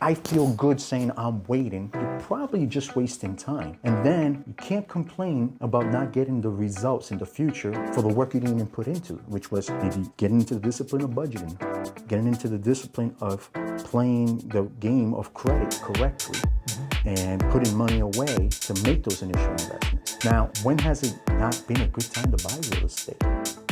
I feel good saying I'm waiting. You're probably just wasting time. And then you can't complain about not getting the results in the future for the work you didn't even put into, which was maybe getting into the discipline of budgeting, getting into the discipline of playing the game of credit correctly, and putting money away to make those initial investments. Now, when has it not been a good time to buy real estate?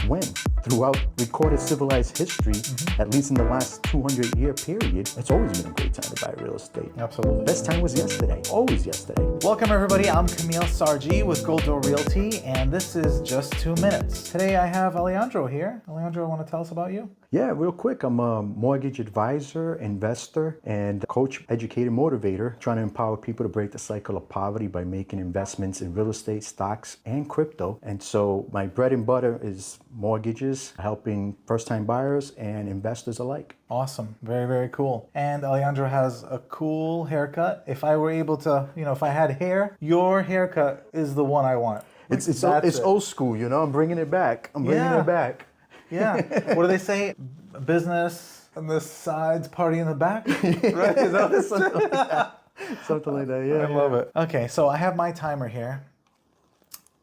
When? Throughout recorded civilized history, at least in the last 200-year period, it's always been a great time to buy real estate. Absolutely. Best time was yesterday, always yesterday. Welcome everybody, I'm Kamil Sarji with Gold Door Realty, and this is Just 2 Minutes. Today I have Alejandro here. Alejandro, want to tell us about you? Yeah, real quick, I'm a mortgage advisor, investor, and coach, educator, motivator, trying to empower people to break the cycle of poverty by making investments in real estate, stocks, and crypto. And so my bread and butter is mortgages, helping first-time buyers and investors alike. Awesome, very, very cool. And Alejandro has a cool haircut. If I were able to, if I had hair, your haircut is the one I want. It's old school, I'm bringing it back. I'm bringing it back. Yeah. What do they say? Business on the sides, party in the back? Right? Is that Something like that. Something like that, yeah. I love it. Okay, so I have my timer here.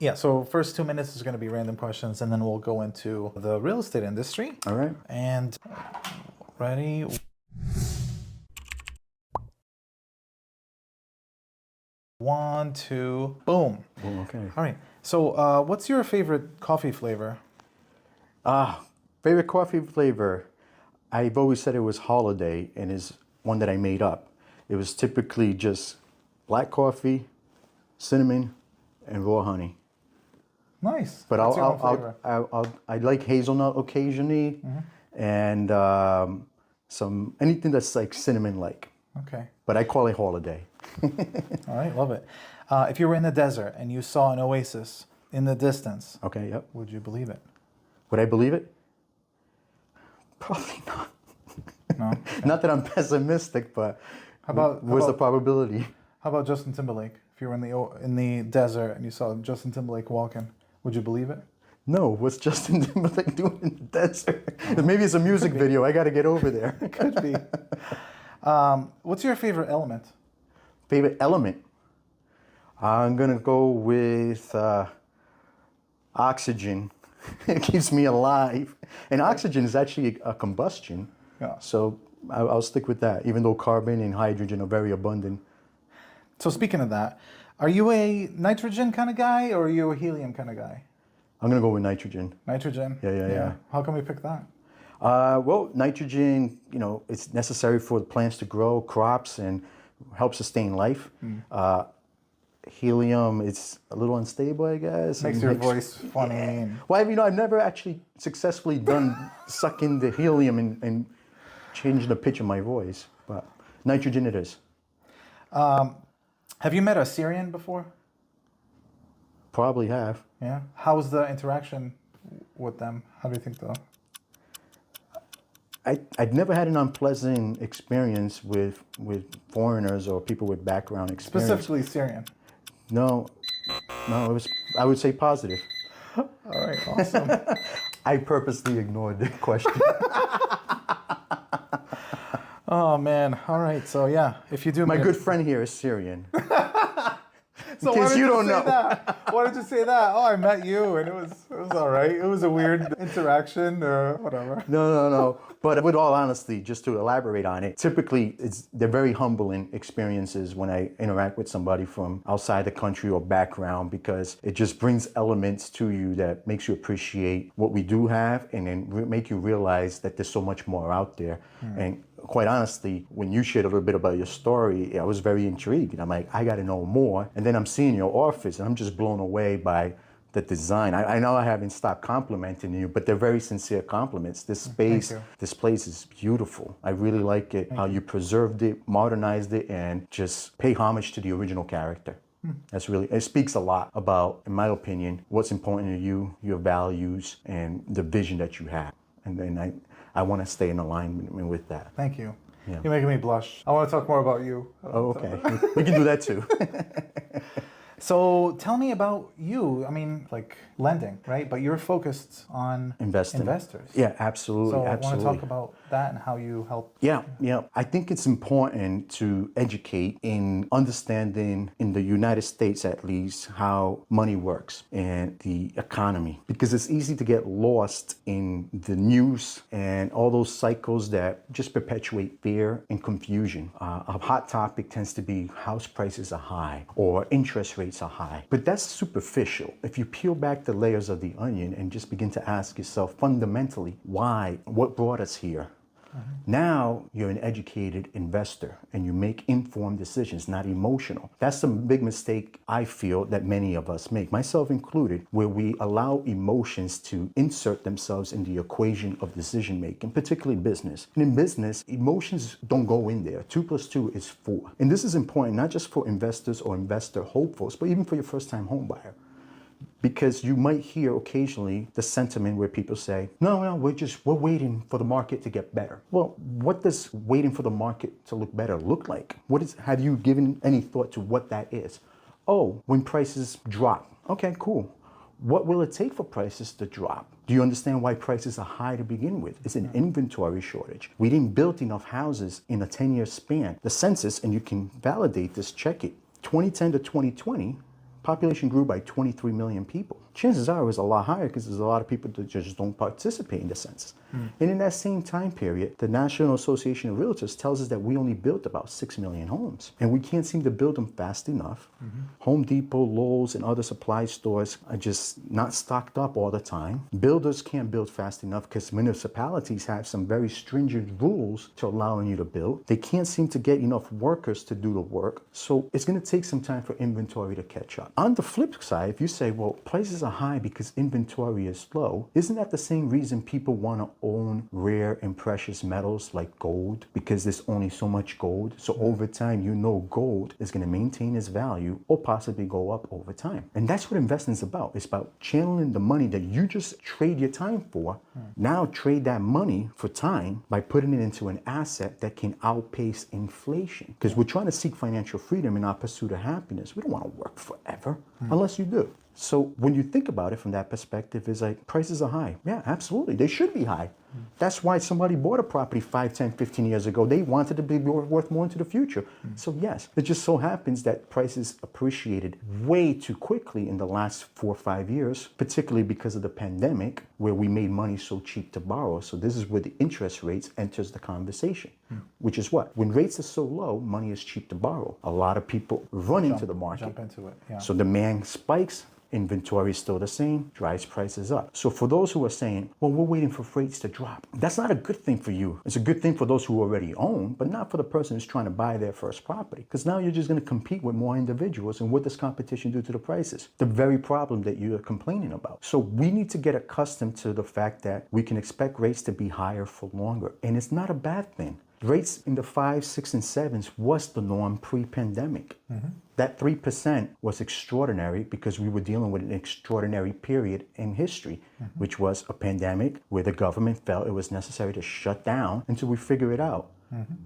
Yeah, so first 2 minutes is going to be random questions, and then we'll go into the real estate industry. All right. And ready? One, two, boom. Boom, okay. All right. So what's your favorite coffee flavor? Favorite coffee flavor? I've always said it was Holiday, and is one that I made up. It was typically just black coffee, cinnamon, and raw honey. Nice. But What's your own flavor? I like hazelnut occasionally, and anything that's like cinnamon-like. Okay. But I call it Holiday. All right, love it. If you were in the desert and you saw an oasis in the distance, Okay, yep. would you believe it? Would I believe it? Probably not. No. Not that I'm pessimistic, but what's the probability? How about Justin Timberlake? If you were in the desert and you saw Justin Timberlake walking, would you believe it? No, what's Justin Timberlake doing in the desert? Maybe it's a music video. I got to get over there. Could be. What's your favorite element? Favorite element? I'm going to go with oxygen. It keeps me alive. And oxygen is actually a combustion. Yeah. So I'll stick with that, even though carbon and hydrogen are very abundant. So speaking of that, are you a nitrogen kind of guy or are you a helium kind of guy? I'm going to go with nitrogen. Nitrogen? Yeah. How come we pick that? Well, nitrogen, it's necessary for the plants to grow, crops, and help sustain life. Helium, it's a little unstable, I guess. Makes your voice funny. Yeah. Well, I've never actually successfully done sucking the helium and changing the pitch of my voice, but nitrogen it is. Have you met a Syrian before? Probably have. Yeah. How was the interaction with them? How do you think though? I'd never had an unpleasant experience with foreigners or people with background experience. Specifically Syrian. No, it was, I would say positive. All right, awesome. I purposely ignored the question. Oh man, all right, so yeah, if you do... My good friend here is Syrian. So in case you don't know. Why did you say that? Oh, I met you and it was all right. It was a weird interaction or whatever. No. But with all honesty, just to elaborate on it, typically they're very humbling experiences when I interact with somebody from outside the country or background, because it just brings elements to you that makes you appreciate what we do have, and then make you realize that there's so much more out there. And quite honestly, when you shared a little bit about your story, I was very intrigued. And I'm like, I got to know more. And then I'm seeing your office and I'm just blown away by the design. I know I haven't stopped complimenting you, but they're very sincere compliments. This space, this place is beautiful. I really like it, how you preserved it, modernized it, and just pay homage to the original character. That's really, it speaks a lot about, in my opinion, what's important to you, your values, and the vision that you have. And then I want to stay in alignment with that. Thank you. Yeah. You're making me blush. I want to talk more about you. Oh, okay. We can do that too. So tell me about you. I mean, like lending, right? But you're focused on Investing. investors. Yeah, absolutely, So I want to absolutely. talk about that and how you help. Yeah. I think it's important to educate in understanding, in the United States at least, how money works and the economy. Because it's easy to get lost in the news and all those cycles that just perpetuate fear and confusion. A hot topic tends to be house prices are high or interest rates are high. But that's superficial. If you peel back the layers of the onion and just begin to ask yourself fundamentally, why? What brought us here? Now you're an educated investor and you make informed decisions, not emotional. That's a big mistake I feel that many of us make, myself included, where we allow emotions to insert themselves in the equation of decision making, particularly business. And in business, emotions don't go in there. 2 plus 2 is 4. And this is important not just for investors or investor hopefuls, but even for your first time home buyer. Because you might hear occasionally the sentiment where people say, no, we're waiting for the market to get better. Well, what does waiting for the market to look better look like? Have you given any thought to what that is? Oh, when prices drop. Okay, cool. What will it take for prices to drop? Do you understand why prices are high to begin with? It's an inventory shortage. We didn't build enough houses in a 10-year span. The census, and you can validate this, check it, 2010 to 2020, population grew by 23 million people. Chances are it was a lot higher because there's a lot of people that just don't participate in the census. And in that same time period, the National Association of Realtors tells us that we only built about 6 million homes. And we can't seem to build them fast enough. Home Depot, Lowe's, and other supply stores are just not stocked up all the time. Builders can't build fast enough because municipalities have some very stringent rules to allowing you to build. They can't seem to get enough workers to do the work. So it's going to take some time for inventory to catch up. On the flip side, if you say, well, prices are high because inventory is low, isn't that the same reason people want to own rare and precious metals like gold? Because there's only so much gold. So over time, gold is going to maintain its value or possibly go up over time. And that's what investing is about. It's about channeling the money that you just trade your time for. Now trade that money for time by putting it into an asset that can outpace inflation. Because we're trying to seek financial freedom in our pursuit of happiness. We don't want to work forever unless you do. So when you think about it from that perspective, it's like prices are high. Yeah, absolutely. They should be high. That's why somebody bought a property 5, 10, 15 years ago. They wanted to be worth more into the future. So yes, it just so happens that prices appreciated way too quickly in the last 4 or 5 years, particularly because of the pandemic, where we made money so cheap to borrow. So this is where the interest rates enters the conversation, which is what? When rates are so low, money is cheap to borrow. A lot of people run into the market. Jump into it. Yeah. So demand spikes. Inventory is still the same, drives prices up. So for those who are saying, well, we're waiting for rates to drop, that's not a good thing for you. It's a good thing for those who already own, but not for the person who's trying to buy their first property. Because now you're just going to compete with more individuals. And what does competition do to the prices? The very problem that you're complaining about. So we need to get accustomed to the fact that we can expect rates to be higher for longer. And it's not a bad thing. Rates in the 5, 6, and 7s was the norm pre-pandemic. That 3% was extraordinary because we were dealing with an extraordinary period in history, which was a pandemic where the government felt it was necessary to shut down until we figure it out.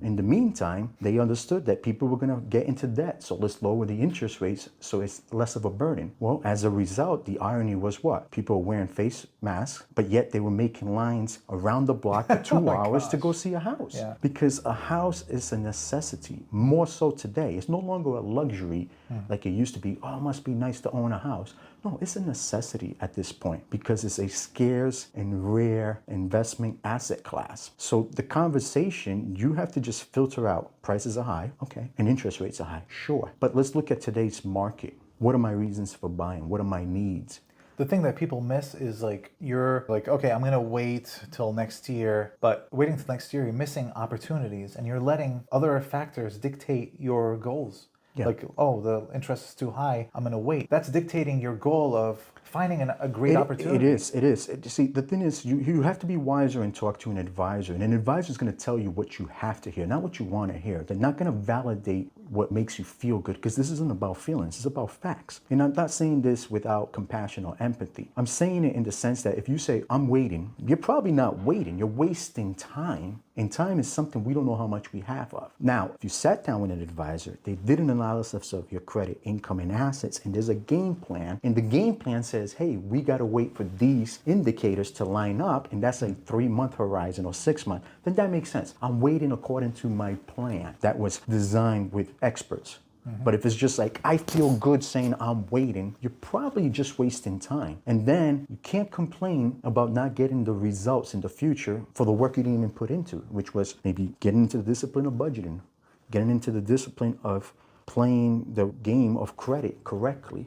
In the meantime, they understood that people were going to get into debt. So let's lower the interest rates so it's less of a burden. Well, as a result, the irony was what? People were wearing face masks, but yet they were making lines around the block for 2 hours to go see a house. Yeah. Because a house is a necessity, more so today. It's no longer a luxury like it used to be. Oh, it must be nice to own a house. No, it's a necessity at this point because it's a scarce and rare investment asset class. So the conversation, you have to just filter out prices are high, okay, and interest rates are high, sure. But let's look at today's market. What are my reasons for buying? What are my needs? The thing that people miss is like, you're like, okay, I'm going to wait till next year, but waiting till next year, you're missing opportunities and you're letting other factors dictate your goals. Yeah. Like, oh, the interest is too high, I'm going to wait. That's dictating your goal of finding a great opportunity. It is. See, the thing is, you have to be wiser and talk to an advisor. And an advisor is going to tell you what you have to hear, not what you want to hear. They're not going to validate what makes you feel good, because this isn't about feelings, it's about facts. And I'm not saying this without compassion or empathy. I'm saying it in the sense that if you say, I'm waiting, you're probably not waiting, you're wasting time. And time is something we don't know how much we have of. Now, if you sat down with an advisor, they did an analysis of your credit, income, and assets, and there's a game plan. And the game plan says, hey, we got to wait for these indicators to line up, and that's a 3-month horizon or 6 month, then that makes sense. I'm waiting according to my plan that was designed with experts. But if it's just like, I feel good saying I'm waiting, you're probably just wasting time. And then you can't complain about not getting the results in the future for the work you didn't even put into, which was maybe getting into the discipline of budgeting, getting into the discipline of playing the game of credit correctly,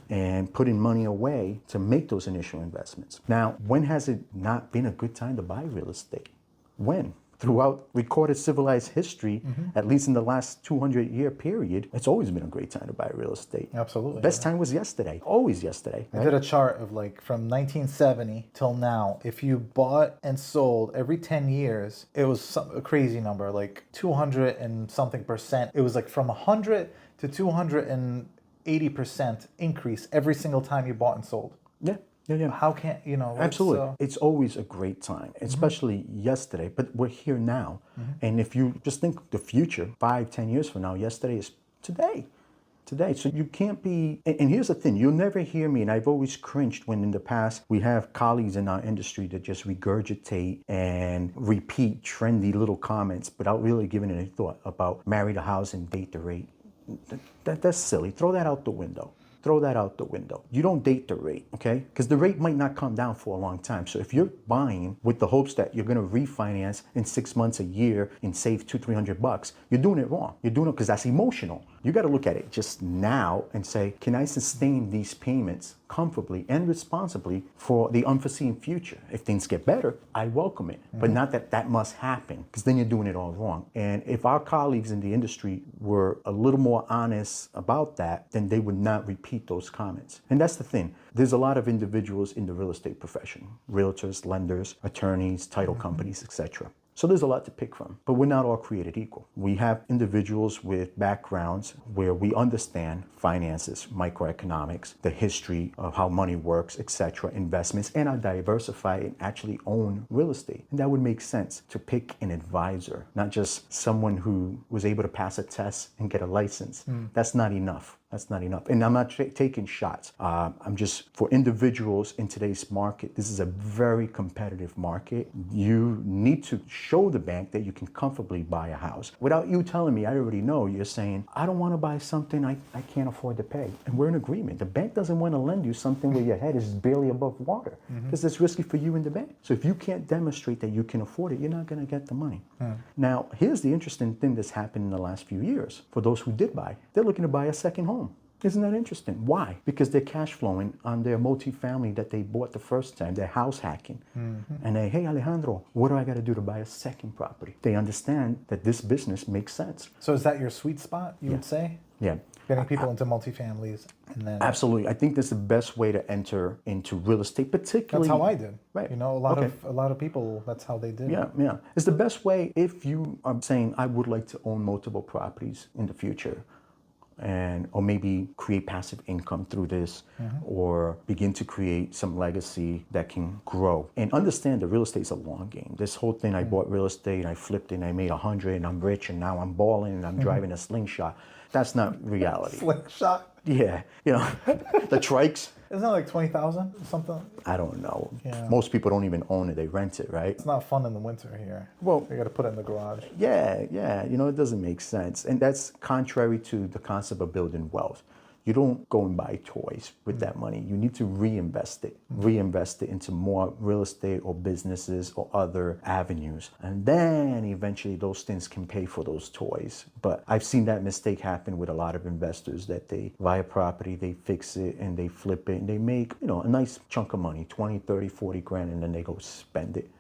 and putting money away to make those initial investments. Now, when has it not been a good time to buy real estate? When? Throughout recorded civilized history, at least in the last 200-year period, it's always been a great time to buy real estate. Absolutely. Best time was yesterday, always yesterday. I did a chart of like from 1970 till now. If you bought and sold every 10 years, it was a crazy number, like 200 and something percent. It was like from 100 to 280% increase every single time you bought and sold. Yeah. How can, you know? Absolutely. It's always a great time, especially yesterday, but we're here now. And if you just think the future, 5-10 years from now, yesterday is today. So you can't be, and here's the thing, you'll never hear me, and I've always cringed when in the past we have colleagues in our industry that just regurgitate and repeat trendy little comments without really giving any thought about marry the house and date the rate. That's silly. Throw that out the window. You don't date the rate, okay? Because the rate might not come down for a long time. So if you're buying with the hopes that you're going to refinance in 6 months, a year, and save $200-300, you're doing it wrong. You're doing it because that's emotional. You got to look at it just now and say, can I sustain these payments comfortably and responsibly for the unforeseen future? If things get better, I welcome it, but not that must happen, because then you're doing it all wrong. And if our colleagues in the industry were a little more honest about that, then they would not repeat those comments. And that's the thing. There's a lot of individuals in the real estate profession, realtors, lenders, attorneys, title companies, etc. So there's a lot to pick from, but we're not all created equal. We have individuals with backgrounds where we understand finances, microeconomics, the history of how money works, etc., investments, and are diversified and actually own real estate. And that would make sense to pick an advisor, not just someone who was able to pass a test and get a license. That's not enough. And I'm not taking shots. I'm just, for individuals in today's market, this is a very competitive market. You need to show the bank that you can comfortably buy a house. Without you telling me, I already know you're saying, I don't want to buy something I can't afford to pay. And we're in agreement. The bank doesn't want to lend you something where your head is barely above water, because it's risky for you and the bank. So if you can't demonstrate that you can afford it, you're not going to get the money. Now, here's the interesting thing that's happened in the last few years. For those who did buy, they're looking to buy a second home. Isn't that interesting? Why? Because they're cash flowing on their multifamily that they bought the first time. They're house hacking. And they, hey, Alejandro, what do I got to do to buy a second property? They understand that this business makes sense. So is that your sweet spot, you would say? Yeah. Getting people into multifamilies and then... Absolutely. I think that's the best way to enter into real estate, particularly... That's how I did. Right. You know, a lot of people, that's how they did. Yeah. It's the best way if you are saying, I would like to own multiple properties in the future. Or maybe create passive income through this, or begin to create some legacy that can grow. And understand that real estate is a long game. This whole thing, I bought real estate and I flipped it and I made 100 and I'm rich and now I'm balling and I'm driving a slingshot. That's not reality. Slingshot? Yeah, you know, the trikes. Isn't that like 20,000 or something? I don't know. Yeah. Most people don't even own it. They rent it, right? It's not fun in the winter here. Well, you got to put it in the garage. Yeah. You know, it doesn't make sense. And that's contrary to the concept of building wealth. You don't go and buy toys with that money. You need to reinvest it into more real estate or businesses or other avenues. And then eventually those things can pay for those toys. But I've seen that mistake happen with a lot of investors, that they buy a property, they fix it and they flip it and they make, you know, a nice chunk of money, 20, 30, 40 grand, and then they go spend it.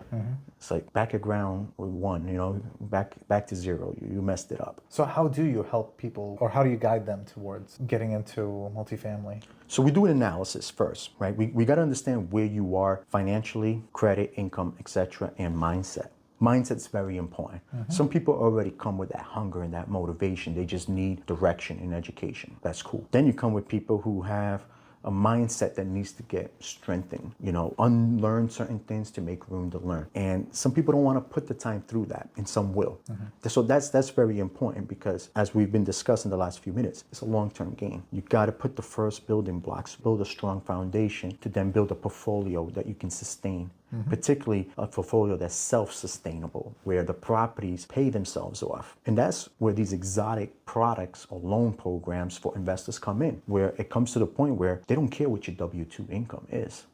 It's like back at ground one, you know, back to zero. You messed it up. So how do you help people, or how do you guide them towards getting into multifamily? So we do an analysis first, right? We got to understand where you are financially, credit, income, etc., and mindset. Mindset's very important. Some people already come with that hunger and that motivation. They just need direction in education. That's cool. Then you come with people who have a mindset that needs to get strengthened, unlearn certain things to make room to learn. And some people don't want to put the time through that, and some will. So that's very important, because as we've been discussing the last few minutes, it's a long-term game. You got to put the first building blocks, build a strong foundation to then build a portfolio that you can sustain. Particularly a portfolio that's self-sustainable, where the properties pay themselves off. And that's where these exotic products or loan programs for investors come in, where it comes to the point where they don't care what your W-2 income is.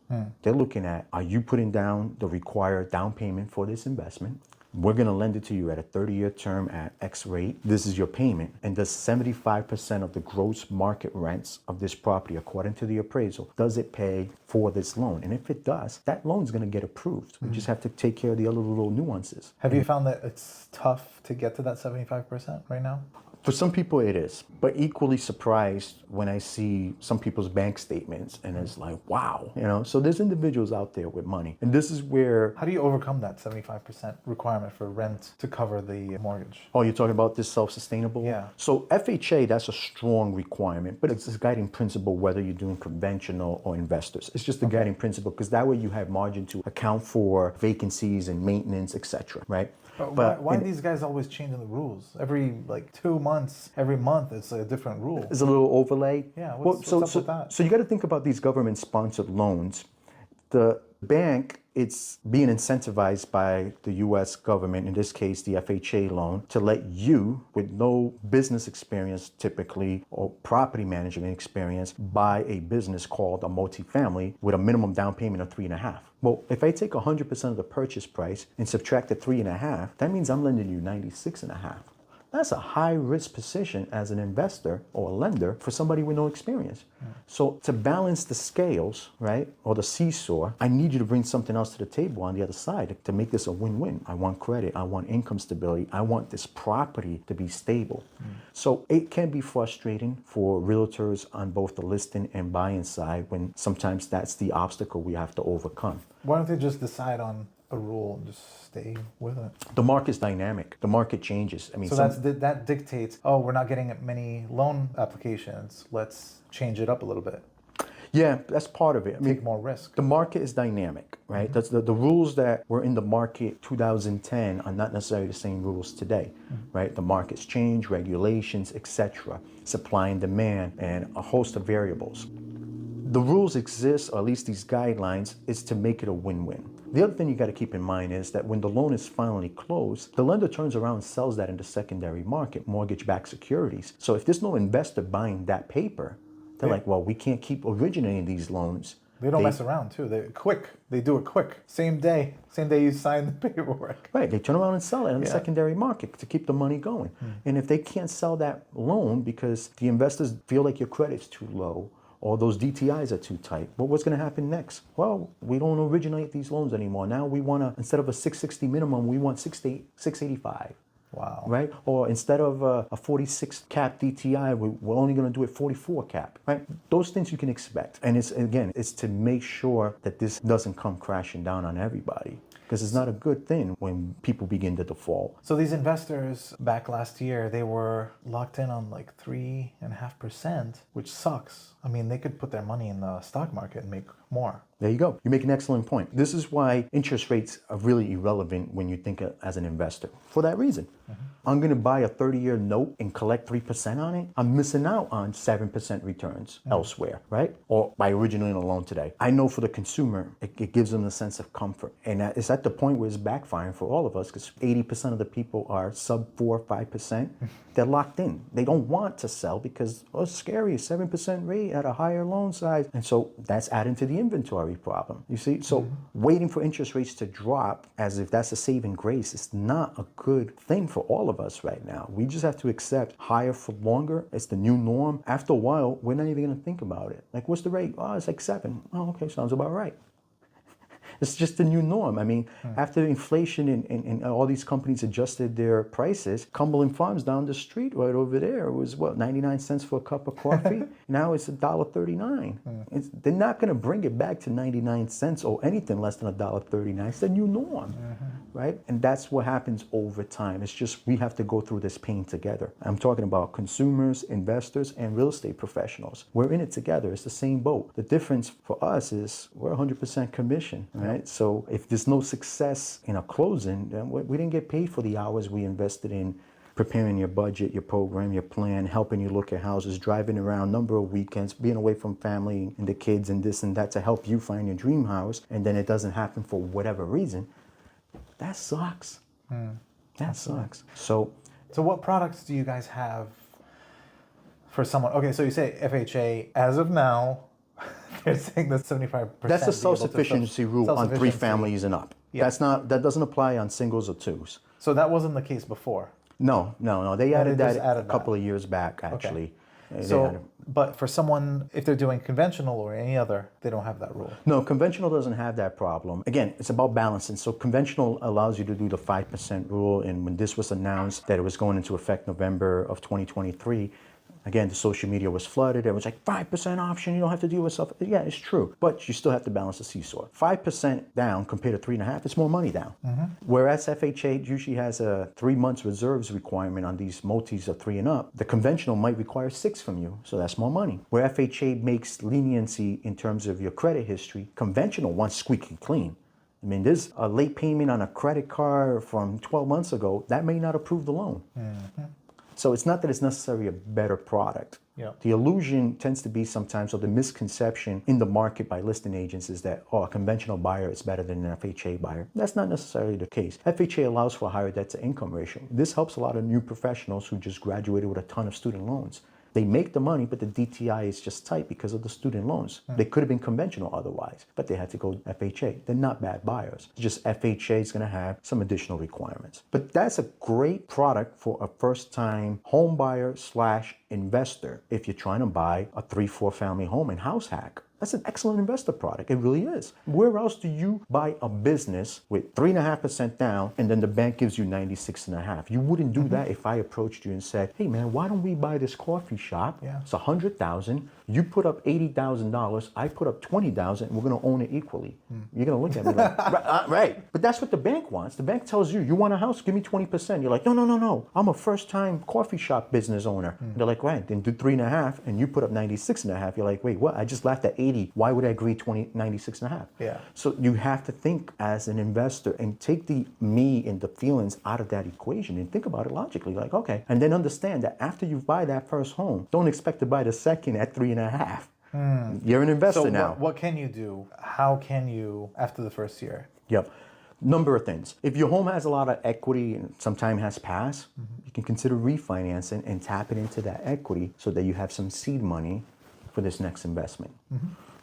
They're looking at, are you putting down the required down payment for this investment? We're going to lend it to you at a 30-year term at X rate. This is your payment. And does 75% of the gross market rents of this property, according to the appraisal, does it pay for this loan? And if it does, that loan is going to get approved. We just have to take care of the other little nuances. Have you found that it's tough to get to that 75% right now? For some people it is, but equally surprised when I see some people's bank statements, and it's like, wow, so there's individuals out there with money. And this is where... How do you overcome that 75% requirement for rent to cover the mortgage? Oh, you're talking about this self-sustainable? Yeah. So FHA, that's a strong requirement, but it's a guiding principle whether you're doing conventional or investors. It's just a guiding principle, because that way you have margin to account for vacancies and maintenance, etc. right? But why are these guys always changing the rules? Every 2 months, every month, it's a different rule. There's a little overlay. Yeah, what's up with that? So you got to think about these government-sponsored loans. The bank, it's being incentivized by the U.S. government, in this case the FHA loan, to let you, with no business experience typically, or property management experience, buy a business called a multifamily with a minimum down payment of 3.5. Well, if I take 100% of the purchase price and subtract the 3.5, that means I'm lending you 96.5. That's a high risk position as an investor or a lender for somebody with no experience. So to balance the scales, right, or the seesaw, I need you to bring something else to the table on the other side to make this a win-win. I want credit, I want income stability, I want this property to be stable. So it can be frustrating for realtors on both the listing and buying side when sometimes that's the obstacle we have to overcome. Why don't they just decide on a rule and just stay with it? The market's dynamic. The market changes. I mean, so that dictates, we're not getting many loan applications. Let's change it up a little bit. Yeah, that's part of it. Take more risk. The market is dynamic, right? That's the rules that were in the market 2010 are not necessarily the same rules today, right? The markets change, regulations, etc., supply and demand, and a host of variables. The rules exist, or at least these guidelines, is to make it a win-win. The other thing you got to keep in mind is that when the loan is finally closed, the lender turns around and sells that in the secondary market, mortgage-backed securities. So if there's no investor buying that paper, they're like, well, we can't keep originating these loans. They don't mess around too. They do it quick. Same day you sign the paperwork. Right, they turn around and sell it in the secondary market to keep the money going. And if they can't sell that loan because the investors feel like your credit's too low, or those DTIs are too tight, well, what's going to happen next? Well, we don't originate these loans anymore. Now we want to, instead of a 660 minimum, we want 685. Wow. Right? Or instead of a 46 cap DTI, we're only going to do it 44 cap. Right? Those things you can expect. And it's to make sure that this doesn't come crashing down on everybody. Because it's not a good thing when people begin to default. So these investors back last year, they were locked in on 3.5%, which sucks. I mean, they could put their money in the stock market and make more. There you go. You make an excellent point. This is why interest rates are really irrelevant when you think as an investor. For that reason. I'm going to buy a 30-year note and collect 3% on it. I'm missing out on 7% returns elsewhere, right? Or by originating a loan today. I know for the consumer, it gives them a sense of comfort. And it's at the point where it's backfiring for all of us, because 80% of the people are sub 4 or 5%. They're locked in. They don't want to sell because, it's scary, 7% rate at a higher loan size. And so that's adding to the inventory problem. You see? So waiting for interest rates to drop as if that's a saving grace is not a good thing for all of us right now. We just have to accept higher for longer. It's the new norm. After a while, we're not even going to think about it. Like, what's the rate? Oh, it's 7. Oh, okay, sounds about right. It's just the new norm. I mean, after inflation and all these companies adjusted their prices, Cumberland Farms down the street right over there was 99 cents for a cup of coffee. Now it's $1.39. They're not going to bring it back to 99 cents or anything less than $1.39. It's the new norm, right? And that's what happens over time. It's just we have to go through this pain together. I'm talking about consumers, investors, and real estate professionals. We're in it together. It's the same boat. The difference for us is we're 100% commission, right? Yep. So if there's no success in a closing, then we didn't get paid for the hours we invested in preparing your budget, your program, your plan, helping you look at houses, driving around, number of weekends, being away from family and the kids and this and that to help you find your dream house, and then it doesn't happen for whatever reason. That sucks. That sucks. So what products do you guys have for someone? Okay, so you say FHA. As of now, they're saying that 75%. That's a self-sufficiency rule on 3 families and up. Yeah. That doesn't apply on singles or twos. So that wasn't the case before? No. They added that a couple of years back, actually. Okay. So, but for someone, if they're doing conventional or any other, they don't have that rule. No, conventional doesn't have that problem. Again, it's about balancing. So conventional allows you to do the 5% rule. And when this was announced that it was going into effect November of 2023, again, the social media was flooded. It was like 5% option. You don't have to deal with stuff. Yeah, it's true. But you still have to balance the seesaw. 5% down compared to 3.5%, it's more money down. Whereas FHA usually has a 3 months reserves requirement on these multis of 3 and up, the conventional might require 6 from you. So that's more money. Where FHA makes leniency in terms of your credit history, conventional wants squeaky clean. I mean, there's a late payment on a credit card from 12 months ago. That may not approve the loan. So it's not that it's necessarily a better product. Yeah. The illusion tends to be sometimes, or the misconception in the market by listing agents is that, a conventional buyer is better than an FHA buyer. That's not necessarily the case. FHA allows for a higher debt to income ratio. This helps a lot of new professionals who just graduated with a ton of student loans. They make the money, but the DTI is just tight because of the student loans. They could have been conventional otherwise, but they had to go FHA. They're not bad buyers. It's just FHA is going to have some additional requirements. But that's a great product for a first-time home buyer / investor if you're trying to buy a 3-4 family home and house hack. That's an excellent investor product. It really is. Where else do you buy a business with 3.5% down and then the bank gives you 96.5? You wouldn't do that if I approached you and said, "Hey man, why don't we buy this coffee shop? Yeah. It's $100,000. You put up $80,000. I put up $20,000. And we're gonna own it equally." You're gonna look at me like, right? But that's what the bank wants. The bank tells you, "You want a house? Give me 20%." You're like, "No. I'm a first-time coffee shop business owner." They're like, "Right, then do 3.5," and you put up 96.5. You're like, "Wait, what? I just laughed at 80. Why would I agree 96.5? Yeah. So you have to think as an investor and take the me and the feelings out of that equation and think about it logically. Like, okay, and then understand that after you buy that first home, don't expect to buy the second at 3.5. You're an investor now. So what can you do? How can you after the first year? Yep. Number of things. If your home has a lot of equity and some time has passed, you can consider refinancing and tapping into that equity so that you have some seed money for this next investment.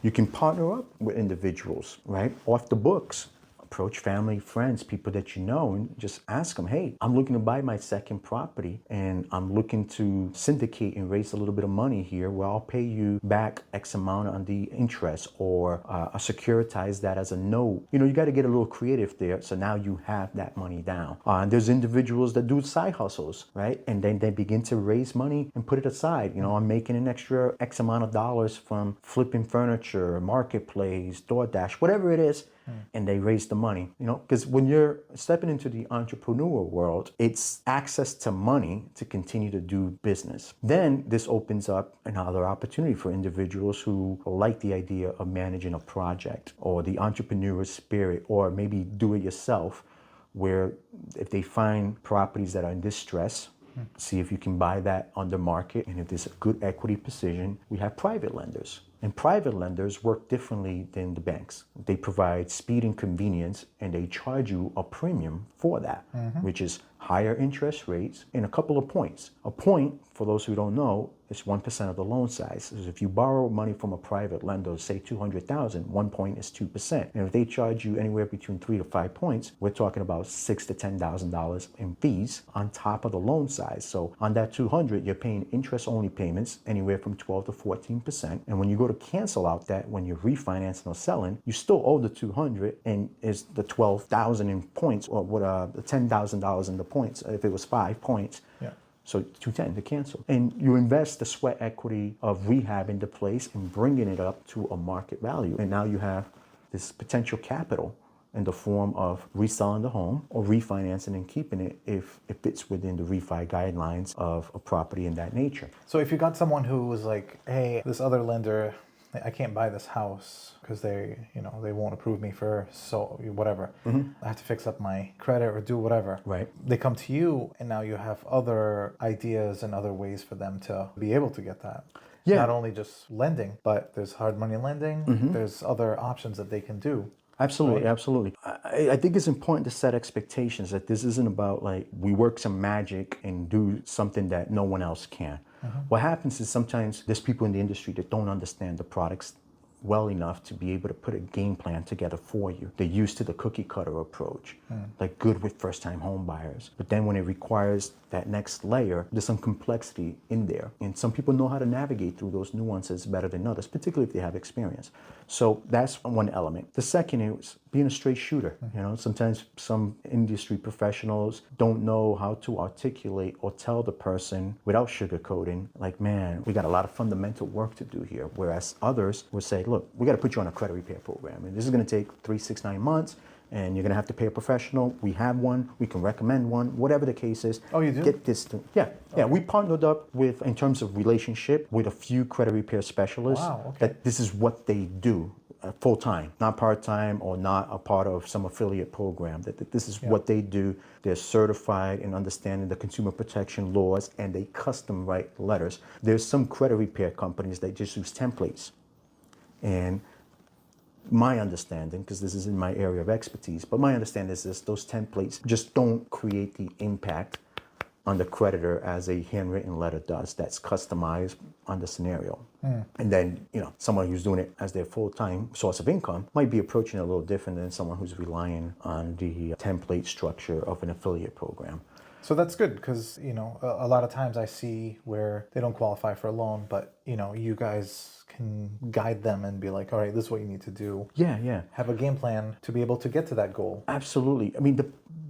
You can partner up with individuals, right? Off the books. Approach family, friends, people that you know, and just ask them, "Hey, I'm looking to buy my second property and I'm looking to syndicate and raise a little bit of money here where I'll pay you back X amount on the interest or I securitize that as a note." You got to get a little creative there. So now you have that money down. There's individuals that do side hustles, right? And then they begin to raise money and put it aside. I'm making an extra X amount of dollars from flipping furniture, marketplace, DoorDash, whatever it is. And they raise the money, because when you're stepping into the entrepreneur world, it's access to money to continue to do business. Then this opens up another opportunity for individuals who like the idea of managing a project or the entrepreneur spirit, or maybe do it yourself, where if they find properties that are in distress, see if you can buy that on the market. And if there's a good equity position, we have private lenders. And private lenders work differently than the banks. They provide speed and convenience, and they charge you a premium for that, which is higher interest rates and a couple of points. A point, for those who don't know, is 1% of the loan size. So if you borrow money from a private lender, say $200,000, 1 point is 2%. And if they charge you anywhere between 3 to 5 points, we're talking about $6,000 to $10,000 in fees on top of the loan size. So on that 200, you're paying interest-only payments anywhere from 12 to 14%. And when you go to cancel out that, when you're refinancing or selling, you still owe the 200, and is the 12,000 in points, or what the $10,000 in the points if it was 5 points. Yeah. So 210 to cancel. And you invest the sweat equity of rehab into place and bringing it up to a market value. And now you have this potential capital in the form of reselling the home or refinancing and keeping it if it fits within the refi guidelines of a property in that nature. So if you got someone who was like, hey, this other lender, I can't buy this house because they won't approve me for so whatever. I have to fix up my credit or do whatever. Right. They come to you and now you have other ideas and other ways for them to be able to get that. Yeah. Not only just lending, but there's hard money lending. There's other options that they can do. Absolutely, Right. absolutely. I think it's important to set expectations that this isn't about like we work some magic and do something that no one else can. What happens is sometimes there's people in the industry that don't understand the products well enough to be able to put a game plan together for you. They're used to the cookie cutter approach, like good with first time home buyers. But then when it requires that next layer, there's some complexity in there. And some people know how to navigate through those nuances better than others, particularly if they have experience. So that's one element. The second is being a straight shooter. Sometimes some industry professionals don't know how to articulate or tell the person without sugarcoating, like, man, we got a lot of fundamental work to do here. Whereas others will say, look, we got to put you on a credit repair program. And this is going to take 3, 6, 9 months. And you're going to have to pay a professional. We have one. We can recommend one. Whatever the case is. Oh, you do? Get this. Yeah. We partnered up with, in terms of relationship, with a few credit repair specialists. Wow, okay. That this is what they do full time, not part time or not a part of some affiliate program. That this is what they do. They're certified in understanding the consumer protection laws and they custom write letters. There's some credit repair companies that just use templates. And my understanding, because this is in my area of expertise, but my understanding is this: those templates just don't create the impact on the creditor as a handwritten letter does that's customized on the scenario. And then, someone who's doing it as their full-time source of income might be approaching it a little different than someone who's relying on the template structure of an affiliate program. So that's good because, a lot of times I see where they don't qualify for a loan, but, you guys can guide them and be like, all right, this is what you need to do. Yeah. Have a game plan to be able to get to that goal. Absolutely. I mean,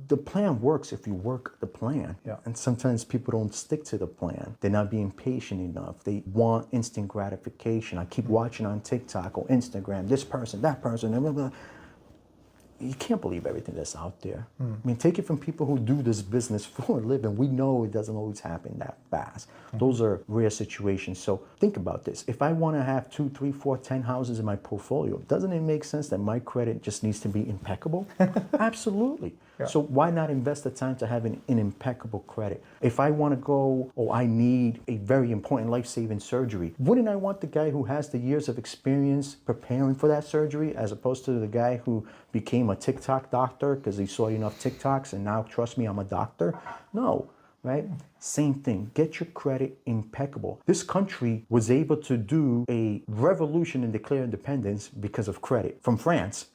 the plan works if you work the plan. Yeah. And sometimes people don't stick to the plan. They're not being patient enough. They want instant gratification. I keep watching on TikTok or Instagram, this person, that person, blah, blah, blah. You can't believe everything that's out there. I mean, take it from people who do this business for a living. We know it doesn't always happen that fast. Those are rare situations. So think about this. If I want to have 2, 3, 4, 10 houses in my portfolio, doesn't it make sense that my credit just needs to be impeccable? Absolutely. Yeah. So why not invest the time to have an impeccable credit? If I want to go, or I need a very important life-saving surgery, wouldn't I want the guy who has the years of experience preparing for that surgery as opposed to the guy who became a TikTok doctor because he saw enough TikToks and now, trust me, I'm a doctor? No. Right? Same thing. Get your credit impeccable. This country was able to do a revolution and declare independence because of credit from France.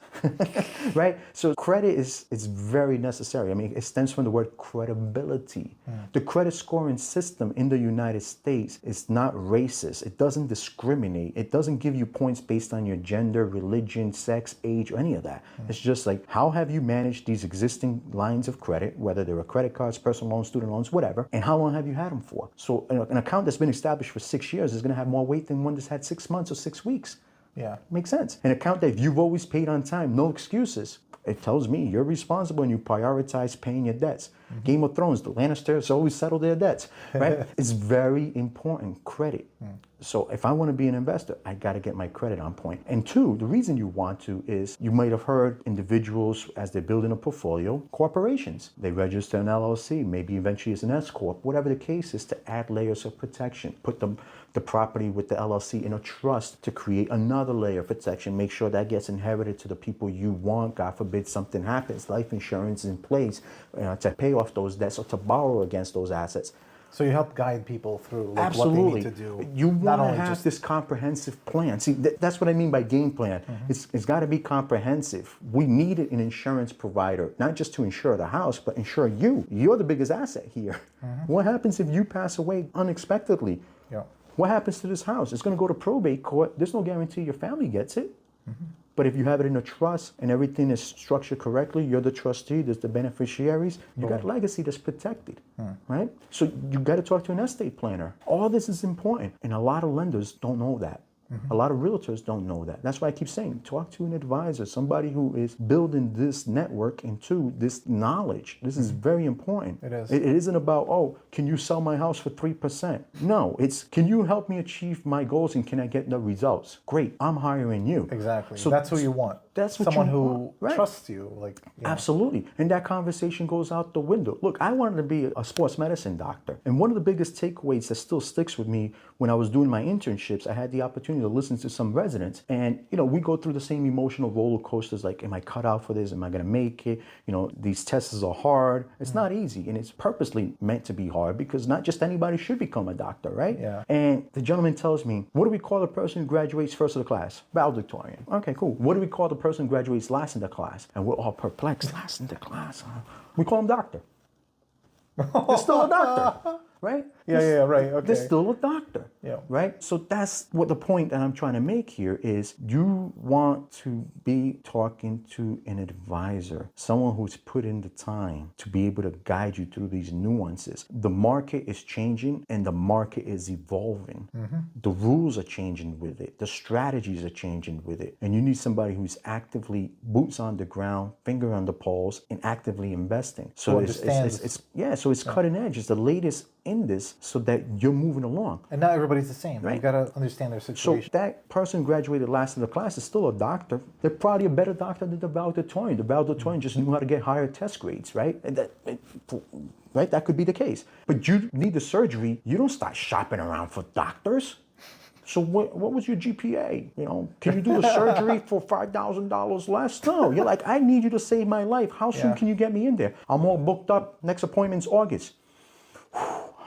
Right? So credit is very necessary. I mean, it stems from the word credibility. The credit scoring system in the United States is not racist. It doesn't discriminate. It doesn't give you points based on your gender, religion, sex, age, or any of that. It's just like, how have you managed these existing lines of credit, whether they're credit cards, personal loans, student loans, whatever, and how long have you had them for? So an account that's been established for 6 years is going to have more weight than one that's had 6 months or 6 weeks. Yeah. Makes sense. An account that you've always paid on time, no excuses. It tells me you're responsible and you prioritize paying your debts. Game of Thrones, the Lannisters always settle their debts, right? It's very important, credit. So if I want to be an investor, I got to get my credit on point. And 2, the reason you want to is you might have heard individuals as they're building a portfolio, corporations, they register an LLC, maybe eventually as an S Corp, whatever the case is, to add layers of protection, put the property with the LLC in a trust to create another layer of protection, make sure that gets inherited to the people you want. God forbid something happens, life insurance is in place to pay off those debts or to borrow against those assets. So you help guide people through like, Absolutely. what they need to do. You want to have just this comprehensive plan. See, that's what I mean by game plan. It's got to be comprehensive. We need an insurance provider, not just to insure the house, but insure you. You're the biggest asset here. What happens if you pass away unexpectedly? Yeah. What happens to this house? It's going to go to probate court. There's no guarantee your family gets it. But if you have it in a trust and everything is structured correctly, you're the trustee, there's the beneficiaries, you got legacy that's protected, right? So you got to talk to an estate planner. All this is important, and a lot of lenders don't know that. A lot of realtors don't know that. That's why I keep saying, talk to an advisor, somebody who is building this network into this knowledge. This is very important. It is. It isn't about, oh, can you sell my house for 3%? No, it's, can you help me achieve my goals and can I get the results? Great, I'm hiring you. Exactly. So that's who you want. That's what someone you who want, right? trusts you. Like, you know. Absolutely. And that conversation goes out the window. Look, I wanted to be a sports medicine doctor. And one of the biggest takeaways that still sticks with me when I was doing my internships, I had the opportunity to listen to some residents. And, you know, we go through the same emotional roller coasters like, am I cut out for this? Am I going to make it? You know, these tests are hard. It's not easy. And it's purposely meant to be hard because not just anybody should become a doctor, right? Yeah. And the gentleman tells me, what do we call the person who graduates first of the class? Valedictorian. Okay, cool. What do we call the person who graduates last in the class? And we're all perplexed. Last in the class, huh? We call him doctor. They're still a doctor, right? Yeah, right, okay. They're still a doctor, Yeah. right? So that's what the point that I'm trying to make here is you want to be talking to an advisor, someone who's put in the time to be able to guide you through these nuances. The market is changing and the market is evolving. The rules are changing with it. The strategies are changing with it. And you need somebody who's actively boots on the ground, finger on the pulse, and actively investing. So Who it's understands. so it's cutting edge. It's the latest in this so that you're moving along. And not everybody's the same. Right. You got to understand their So situation. that person graduated last in the class is still a doctor. They're probably a better doctor than the valedictorian. The valedictorian just knew how to get higher test grades, right? And right? That could be the case. But you need the surgery. You don't start shopping around for doctors. So what was your GPA? You know, can you do the surgery for $5,000 less? No, you're like, I need you to save my life. How soon Yeah. can you get me in there? I'm all booked up. Next appointment's August.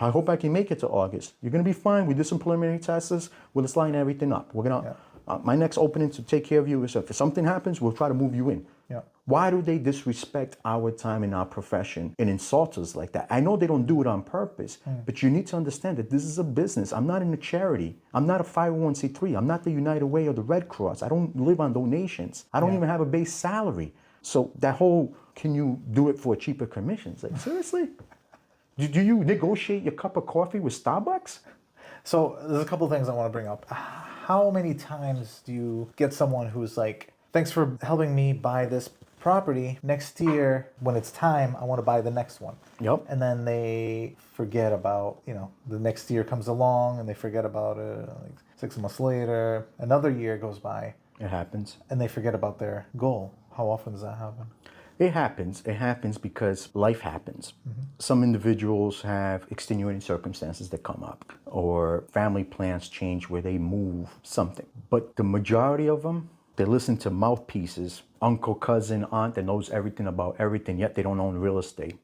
I hope I can make it to August. You're going to be fine. We did some preliminary tests. We'll just line everything up. We're going to, my next opening to take care of you is if something happens, we'll try to move you in. Yeah. Why do they disrespect our time in our profession and insult us like that? I know they don't do it on purpose, but you need to understand that this is a business. I'm not in a charity. I'm not a 501c3. I'm not the United Way or the Red Cross. I don't live on donations. I don't even have a base salary. So that whole, can you do it for cheaper commissions? Like, seriously? Do you negotiate your cup of coffee with Starbucks? So there's a couple of things I want to bring up. How many times do you get someone who's like, thanks for helping me buy this property. Next year, when it's time, I want to buy the next one. Yep. And then they forget about, you know, the next year comes along and they forget about it. Like 6 months later, another year goes by. It happens. And they forget about their goal. How often does that happen? It happens. It happens because life happens. Some individuals have extenuating circumstances that come up, or family plans change where they move, something. But the majority of them, they listen to mouthpieces, uncle, cousin, aunt that knows everything about everything, yet they don't own real estate.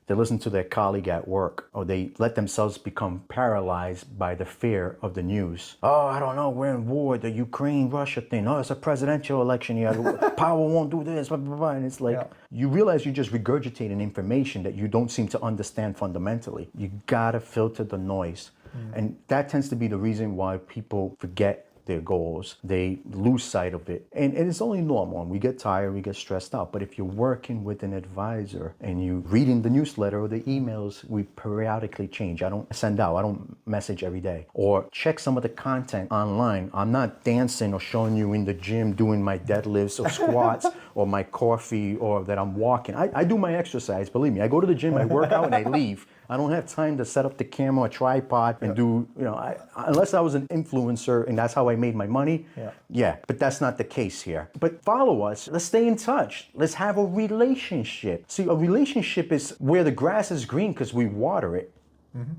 They listen to their colleague at work, or they let themselves become paralyzed by the fear of the news. Oh, I don't know, we're in war, the Ukraine-Russia thing. Oh, it's a presidential election here. Power won't do this, blah, blah, blah. And it's like, you realize you're just regurgitating information that you don't seem to understand fundamentally. You gotta filter the noise. And that tends to be the reason why people forget their goals. They lose sight of it. And it's only normal. We get tired, we get stressed out. But if you're working with an advisor and you reading the newsletter or the emails, we periodically change. I don't send out, I don't message every day. Or check some of the content online. I'm not dancing or showing you in the gym doing my deadlifts or squats or my coffee or that I'm walking. I do my exercise, believe me. I go to the gym, I work out and I leave. I don't have time to set up the camera or tripod and do, you know, unless I was an influencer and that's how I made my money. Yeah, but that's not the case here. But follow us. Let's stay in touch. Let's have a relationship. See, a relationship is where the grass is green because we water it.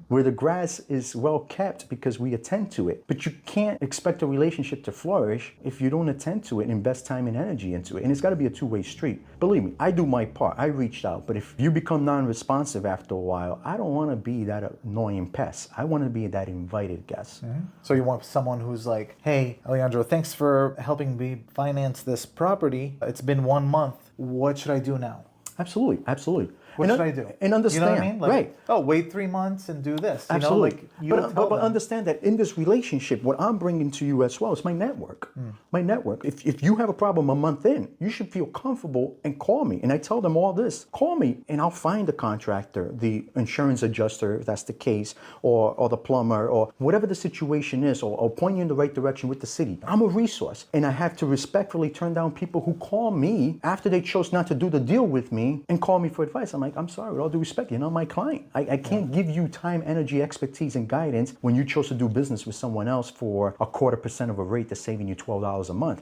Where the grass is well kept because we attend to it. But you can't expect a relationship to flourish if you don't attend to it and invest time and energy into it. And it's got to be a two-way street. Believe me, I do my part. I reached out. But if you become non-responsive after a while, I don't want to be that annoying pest. I want to be that invited guest. So you want someone who's like, hey, Alejandro, thanks for helping me finance this property. It's been 1 month. What should I do now? Absolutely, absolutely. What should I do? And understand, you know what I mean? Like, right? oh, wait 3 months and do this. You Absolutely. know, like you tell But them. understand that in this relationship, what I'm bringing to you as well is my network. My network. If you have a problem a month in, you should feel comfortable and call me. And I tell them all this. Call me and I'll find the contractor, the insurance adjuster, if that's the case, or the plumber, or whatever the situation is, or point you in the right direction with the city. I'm a resource. And I have to respectfully turn down people who call me after they chose not to do the deal with me and call me for advice. I'm like, I'm sorry, with all due respect, you're not my client. I can't give you time, energy, expertise, and guidance when you chose to do business with someone else for 0.25% of a rate that's saving you $12 a month.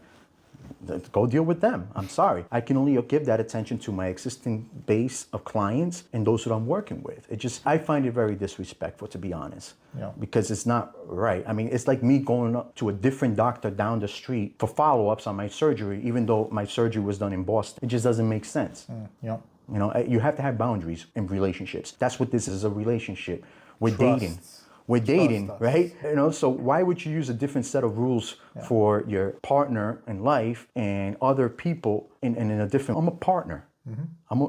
Go deal with them. I'm sorry. I can only give that attention to my existing base of clients and those that I'm working with. I find it very disrespectful, to be honest, because it's not right. I mean, it's like me going up to a different doctor down the street for follow-ups on my surgery, even though my surgery was done in Boston. It just doesn't make sense. You know, you have to have boundaries in relationships. That's what this is, a relationship. We're dating. We're dating, right? You know, so why would you use a different set of rules for your partner in life and other people in a different? I'm a partner.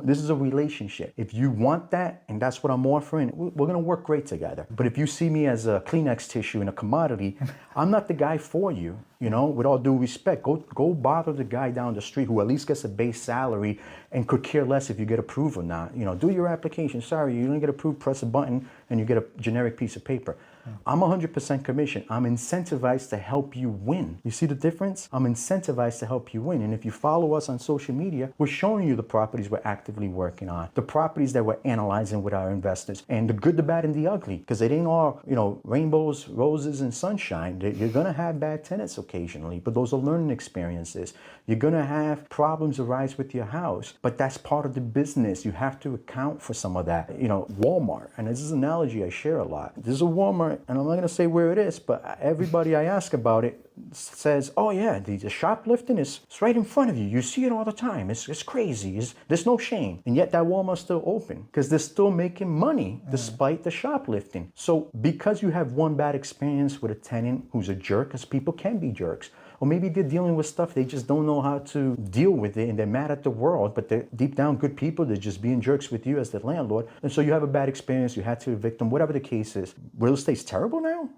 This is a relationship. If you want that, and that's what I'm offering, we're gonna work great together. But if you see me as a Kleenex tissue and a commodity, I'm not the guy for you. You know, with all due respect, go bother the guy down the street who at least gets a base salary and could care less if you get approved or not. You know, do your application. Sorry, you don't get approved, press a button and you get a generic piece of paper. I'm 100% commission. I'm incentivized to help you win. You see the difference? I'm incentivized to help you win. And if you follow us on social media, we're showing you the properties we're actively working on, the properties that we're analyzing with our investors, and the good, the bad, and the ugly. Because it ain't all, you know, rainbows, roses, and sunshine. You're gonna have bad tenants occasionally, but those are learning experiences. You're gonna have problems arise with your house, but that's part of the business. You have to account for some of that. You know, Walmart, and this is an analogy I share a lot. There's a Walmart, and I'm not gonna say where it is, but everybody I ask about it says, oh yeah, the shoplifting is it's right in front of you. You see it all the time. It's crazy. There's no shame. And yet that Walmart's still open because they're still making money despite the shoplifting. So because you have one bad experience with a tenant who's a jerk, because people can be jerks, or maybe they're dealing with stuff they just don't know how to deal with it and they're mad at the world, but they're deep down good people. They're just being jerks with you as the landlord. And so you have a bad experience. You had to evict them, whatever the case is. Real estate's terrible now?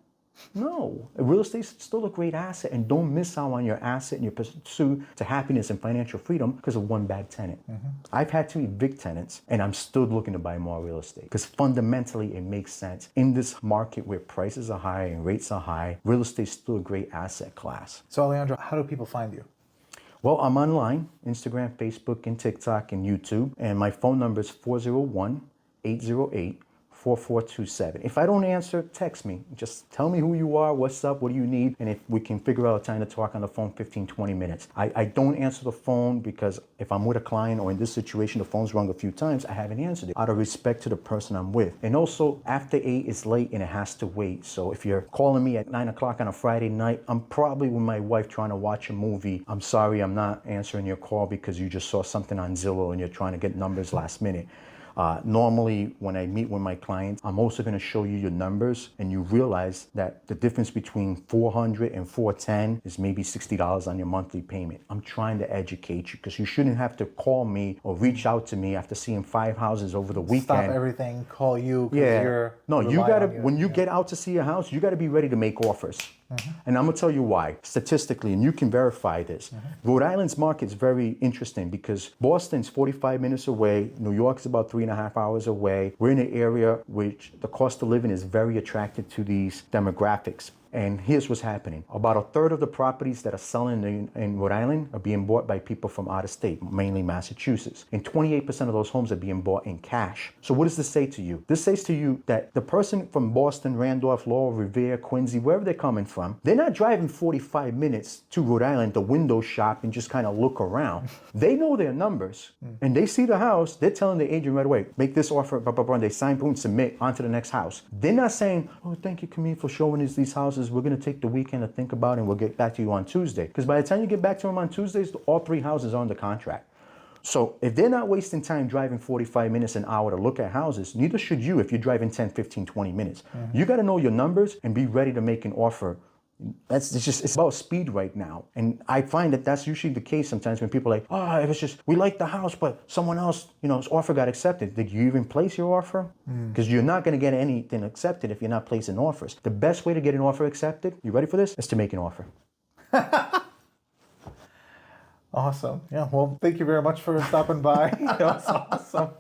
No, real estate's still a great asset, and don't miss out on your asset and your pursuit to happiness and financial freedom because of one bad tenant. I've had to evict tenants, and I'm still looking to buy more real estate because fundamentally it makes sense. In this market where prices are high and rates are high, real estate's still a great asset class. So Alejandro, how do people find you? Well, I'm online, Instagram, Facebook, and TikTok, and YouTube, and my phone number is 401-808-4427. If I don't answer, text me. Just tell me who you are, what's up, what do you need, and if we can figure out a time to talk on the phone 15, 20 minutes. I don't answer the phone because if I'm with a client or in this situation, the phone's rung a few times, I haven't answered it out of respect to the person I'm with. And also, after 8, it's late and it has to wait. So if you're calling me at 9 o'clock on a Friday night, I'm probably with my wife trying to watch a movie. I'm sorry I'm not answering your call because you just saw something on Zillow and you're trying to get numbers last minute. Normally, when I meet with my clients, I'm also going to show you your numbers, and you realize that the difference between $400 and $410 is maybe $60 on your monthly payment. I'm trying to educate you because you shouldn't have to call me or reach out to me after seeing 5 houses over the weekend. Stop everything, call you because you're you gotta when you get out to see a house, you gotta be ready to make offers. And I'm gonna tell you why, statistically, and you can verify this. Rhode Island's market is very interesting because Boston's 45 minutes away, New York's about 3.5 hours away. We're in an area which the cost of living is very attractive to these demographics. And here's what's happening. About a third of the properties that are selling in Rhode Island are being bought by people from out of state, mainly Massachusetts. And 28% of those homes are being bought in cash. So what does this say to you? This says to you that the person from Boston, Randolph, Laurel, Revere, Quincy, wherever they're coming from, they're not driving 45 minutes to Rhode Island to window shop and just kind of look around. They know their numbers and they see the house, they're telling the agent right away, make this offer, blah, blah, blah, and they sign, boom, submit onto the next house. They're not saying, oh, thank you, Kamil, for showing us these houses. We're going to take the weekend to think about it and we'll get back to you on Tuesday. Because by the time you get back to them on Tuesdays, all 3 houses are under contract. So if they're not wasting time driving 45 minutes an hour to look at houses, neither should you if you're driving 10, 15, 20 minutes. You got to know your numbers and be ready to make an offer, It's about speed right now. And I find that that's usually the case sometimes when people are like, oh, it was just, we liked the house, but someone else, his offer got accepted. Did you even place your offer? Because you're not going to get anything accepted if you're not placing offers. The best way to get an offer accepted, you ready for this? Is to make an offer. Awesome. Yeah. Well, thank you very much for stopping by. That was awesome.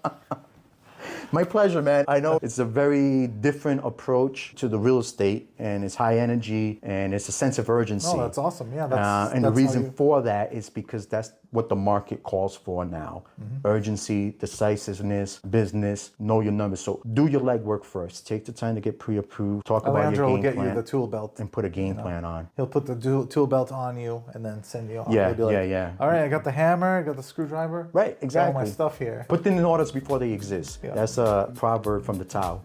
My pleasure, man. I know it's a very different approach to the real estate, and it's high energy, and it's a sense of urgency. Oh, that's awesome. Yeah, and the reason for that is because that's what the market calls for now. Urgency, decisiveness, business, know your numbers. So do your legwork first. Take the time to get pre-approved. Talk about your game plan. Alejandro will get you the tool belt. And put a game plan on. He'll put the tool belt on you and then send you off. Yeah, He'll be like, yeah. All right, I got the hammer, I got the screwdriver. Right, exactly. Got all my stuff here. Put them in orders before they exist. Yeah. That's a proverb from the Tao.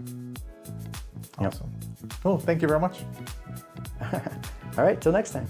Awesome. Cool. Thank you very much. All right, till next time.